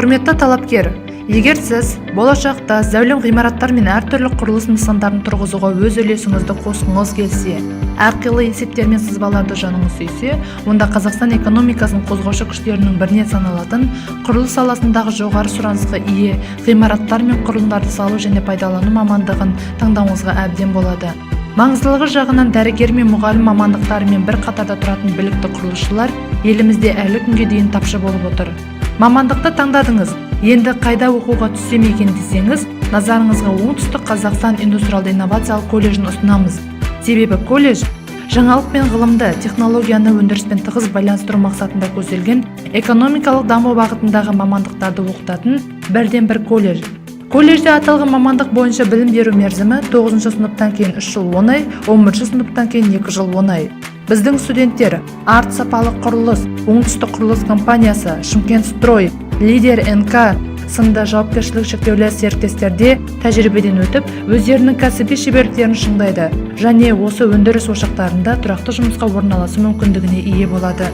Құрметті талапкер, егер сіз болашақта зәулім ғимараттар мен әртүрлі құрылыс нысандарын тұрғызуға өз үлесіңізді қосқыңыз келсе, әрқилы есептер мен сызбаларды жаныңыз сүйсе, онда Қазақстан экономикасының қозғаушы күштерінің біріне саналатын құрылыс саласындағы жоғары сұранысқа ие ғимараттар мен құрылымдарды салу және пайдалану мамандығын таңдауыңызға әбден болады. Маңыздылығы жағынан дәрігер мен мұғалім мамандықтарымен бір қатарда тұратын білікті құрылысшылар елімізде әлі күнге дейін тапшы болып отыр. Мамандықты таңдадыңыз, енді қайда оқуға түссем екен десеңіз, назарыңызға Оңтүстік Қазақстан индустриалды-инновациялық колледжін ұсынамыз. Себебі колледж жаңалық пен ғылымды, технологияны өндіріспен тығыз байланыстыру мақсатында көзделген экономикалық даму бағытындағы мамандықтарды оқытатын бірден бір колледж. Колледжде аталған мамандық бойынша білім беру мерзімі 9 сыныптан кейін 3 жыл 10 ай, 11 сыныптан кейін 2 жыл 10 ай. Біздің студенттер Арт сапалы құрылыс, Оңтүстік құрылыс компаниясы, Шымкент строй, Лидер НК сынды жауапкершілігі шектеулі серіктестерде тәжірибеден өтіп, өздерінің кәсіби шеберліктерін шыңдайды және осы өндіріс ошақтарында тұрақты жұмысқа орналасу мүмкіндігіне ие болады.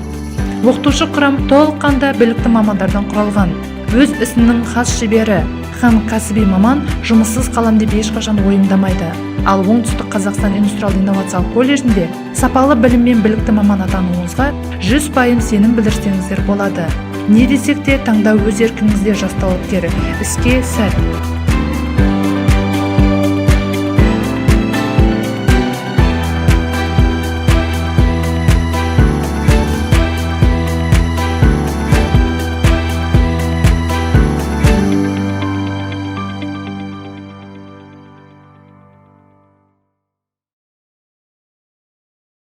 Оқытушы құрам толыққанды білікті мамандардан құралған. Өз ісінің хас шебері һәм кәсіби маман жұмыссыз қалам деп ешқашан ойындамайды. Ал Оңтүстік Қазақстан индустриалды-инновациялық колледжінде сапалы білім мен білікті маман атануыңызға 100% сенім білдірсеңіздер болады. Не десек те таңдау өз еркіңізде жас талапкер. Іске сәт!